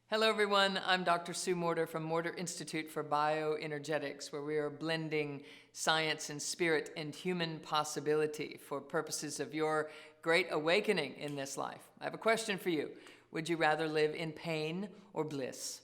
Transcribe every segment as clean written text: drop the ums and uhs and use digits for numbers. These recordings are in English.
Hello everyone, I'm Dr. Sue Morter from Morter Institute for Bioenergetics, where we are blending science and spirit and human possibility for purposes of your great awakening in this life. I have a question for you. Would you rather live in pain or bliss?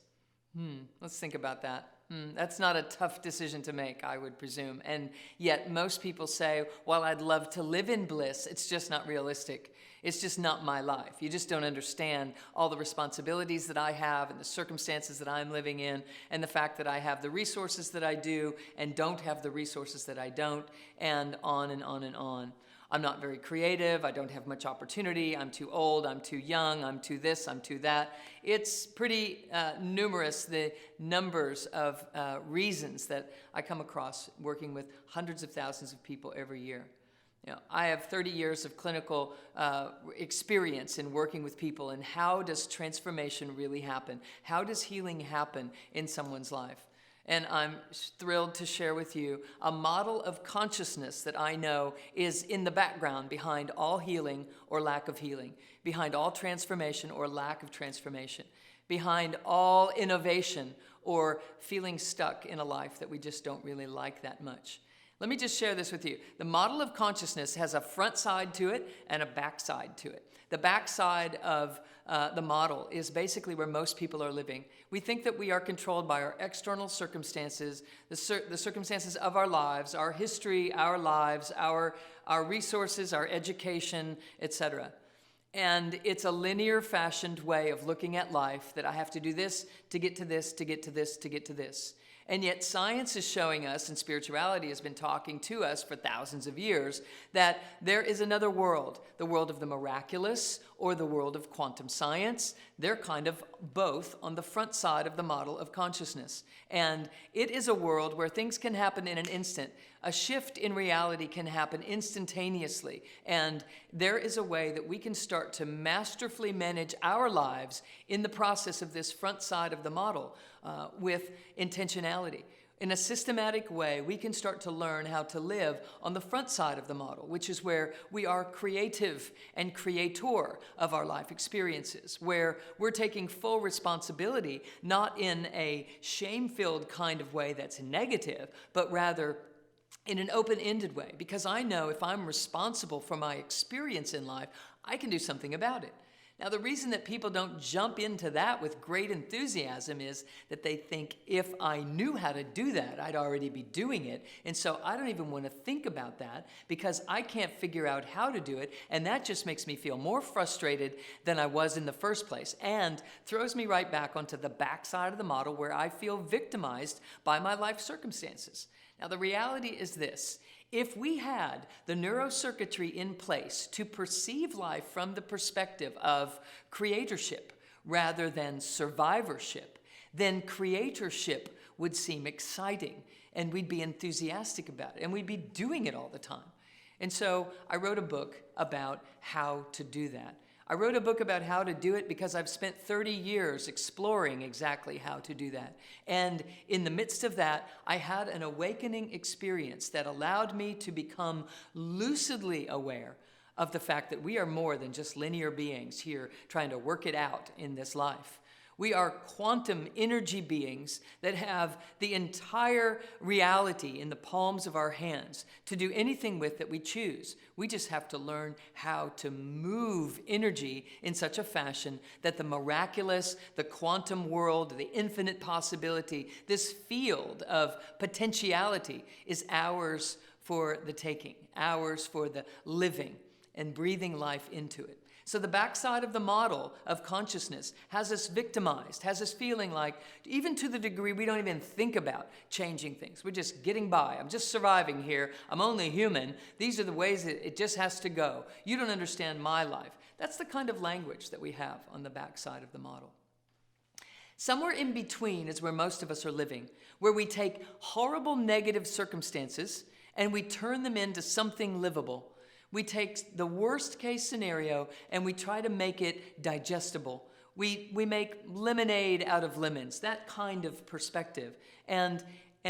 Let's think about that. That's not a tough decision to make, I would presume. And yet most people say, well, I'd love to live in bliss. It's just not realistic. It's just not my life. You just don't understand all the responsibilities that I have and the circumstances that I'm living in and the fact that I have the resources that I do and don't have the resources that I don't, and on and on and on. I'm not very creative, I don't have much opportunity, I'm too old, I'm too young, I'm too this, I'm too that. It's pretty numerous, the numbers of reasons that I come across working with hundreds of thousands of people every year. You know, I have 30 years of clinical experience in working with people, and how does transformation really happen? How does healing happen in someone's life? And I'm thrilled to share with you a model of consciousness that I know is in the background behind all healing or lack of healing, behind all transformation or lack of transformation, behind all innovation or feeling stuck in a life that we just don't really like that much. Let me just share this with you. The model of consciousness has a front side to it and a back side to it. The back side of the model is basically where most people are living. We think that we are controlled by our external circumstances, the circumstances of our lives, our history, our lives, our resources, our education, etc. And it's a linear fashioned way of looking at life, that I have to do this to get to this, to get to this, to get to this. And yet science is showing us, and spirituality has been talking to us for thousands of years, that there is another world, the world of the miraculous or the world of quantum science. They're kind of both on the front side of the model of consciousness. And it is a world where things can happen in an instant. A shift in reality can happen instantaneously. And there is a way that we can start to masterfully manage our lives in the process of this front side of the model with intentionality. In a systematic way, we can start to learn how to live on the front side of the model, which is where we are creative and creator of our life experiences, where we're taking full responsibility, not in a shame-filled kind of way that's negative, but rather in an open-ended way, because I know if I'm responsible for my experience in life, I can do something about it. Now, the reason that people don't jump into that with great enthusiasm is that they think, if I knew how to do that, I'd already be doing it. And so I don't even want to think about that because I can't figure out how to do it. And that just makes me feel more frustrated than I was in the first place, and throws me right back onto the backside of the model where I feel victimized by my life circumstances. Now, the reality is this. If we had the neurocircuitry in place to perceive life from the perspective of creatorship rather than survivorship, then creatorship would seem exciting, and we'd be enthusiastic about it, and we'd be doing it all the time. And so I wrote a book about how to do that. I wrote a book about how to do it because I've spent 30 years exploring exactly how to do that. And in the midst of that, I had an awakening experience that allowed me to become lucidly aware of the fact that we are more than just linear beings here trying to work it out in this life. We are quantum energy beings that have the entire reality in the palms of our hands to do anything with that we choose. We just have to learn how to move energy in such a fashion that the miraculous, the quantum world, the infinite possibility, this field of potentiality is ours for the taking, ours for the living and breathing life into it. So the backside of the model of consciousness has us victimized, has us feeling like, even to the degree we don't even think about changing things. We're just getting by. I'm just surviving here. I'm only human. These are the ways that it just has to go. You don't understand my life. That's the kind of language that we have on the backside of the model. Somewhere in between is where most of us are living, where we take horrible negative circumstances and we turn them into something livable. We take the worst case scenario and we try to make it digestible. We make lemonade out of lemons, that kind of perspective. And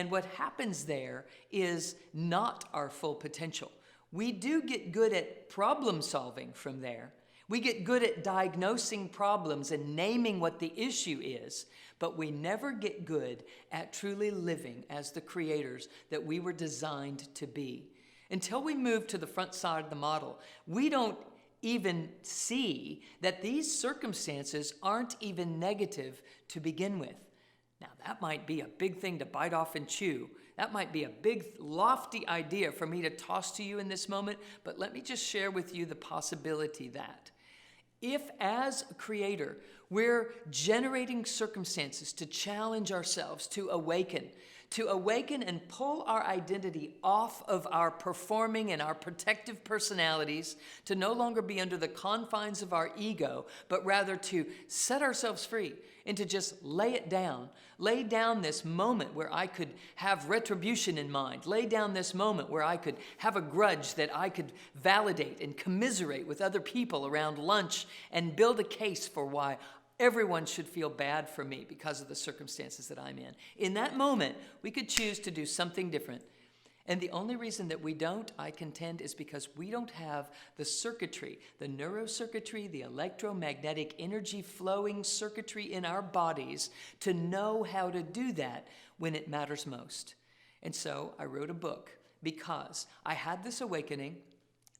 what happens there is not our full potential. We do get good at problem solving from there. We get good at diagnosing problems and naming what the issue is, but we never get good at truly living as the creators that we were designed to be. Until we move to the front side of the model, we don't even see that these circumstances aren't even negative to begin with. Now, that might be a big thing to bite off and chew. That might be a big, lofty idea for me to toss to you in this moment, but let me just share with you the possibility that if, as a creator, we're generating circumstances to challenge ourselves, to awaken and pull our identity off of our performing and our protective personalities, to no longer be under the confines of our ego, but rather to set ourselves free and to just lay down this moment where I could have retribution in mind, lay down this moment where I could have a grudge that I could validate and commiserate with other people around lunch and build a case for why everyone should feel bad for me because of the circumstances that I'm in. In that moment, we could choose to do something different. And the only reason that we don't, I contend, is because we don't have the circuitry, the neurocircuitry, the electromagnetic energy flowing circuitry in our bodies to know how to do that when it matters most. And so I wrote a book because I had this awakening.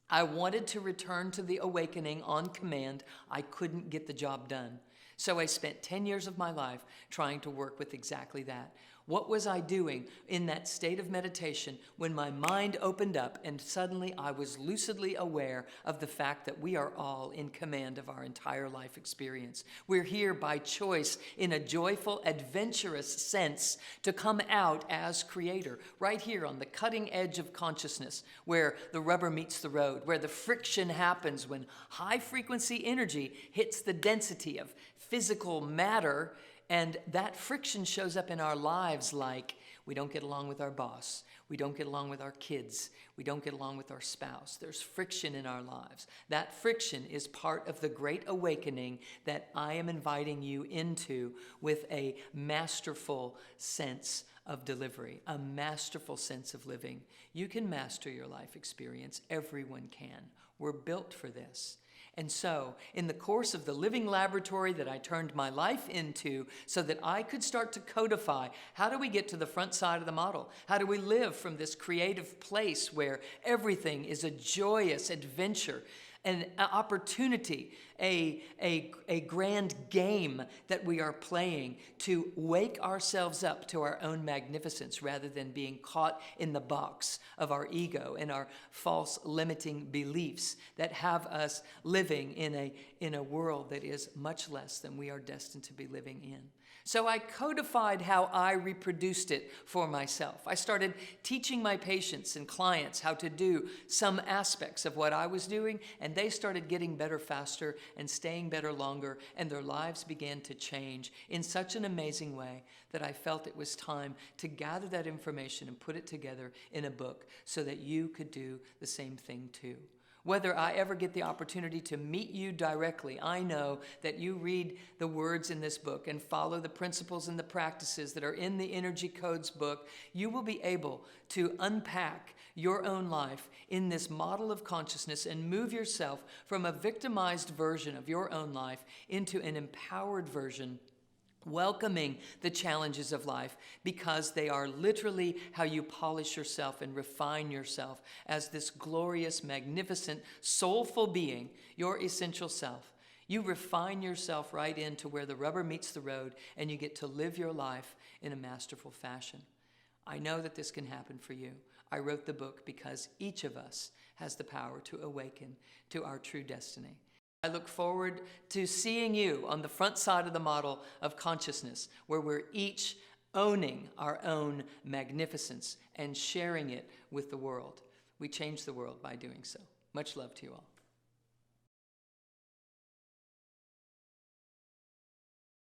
I wanted to return to the awakening on command. I couldn't get the job done. So I spent 10 years of my life trying to work with exactly that. What was I doing in that state of meditation when my mind opened up and suddenly I was lucidly aware of the fact that we are all in command of our entire life experience? We're here by choice in a joyful, adventurous sense to come out as creator, right here on the cutting edge of consciousness, where the rubber meets the road, where the friction happens when high frequency energy hits the density of physical matter. And that friction shows up in our lives like we don't get along with our boss, we don't get along with our kids, we don't get along with our spouse. There's friction in our lives. That friction is part of the great awakening that I am inviting you into with a masterful sense of delivery, a masterful sense of living. You can master your life experience. Everyone can. We're built for this. And so, in the course of the living laboratory that I turned my life into so that I could start to codify, how do we get to the front side of the model? How do we live from this creative place where everything is a joyous adventure, an opportunity, a grand game that we are playing to wake ourselves up to our own magnificence rather than being caught in the box of our ego and our false limiting beliefs that have us living in a world that is much less than we are destined to be living in. So I codified how I reproduced it for myself. I started teaching my patients and clients how to do some aspects of what I was doing, and they started getting better faster and staying better longer, and their lives began to change in such an amazing way that I felt it was time to gather that information and put it together in a book so that you could do the same thing too. Whether I ever get the opportunity to meet you directly, I know that you read the words in this book and follow the principles and the practices that are in the Energy Codes book, you will be able to unpack your own life in this model of consciousness and move yourself from a victimized version of your own life into an empowered version, welcoming the challenges of life because they are literally how you polish yourself and refine yourself as this glorious, magnificent, soulful being, your essential self. You refine yourself right into where the rubber meets the road and you get to live your life in a masterful fashion. I know that this can happen for you. I wrote the book because each of us has the power to awaken to our true destiny. I look forward to seeing you on the front side of the model of consciousness, where we're each owning our own magnificence and sharing it with the world. We change the world by doing so. Much love to you all.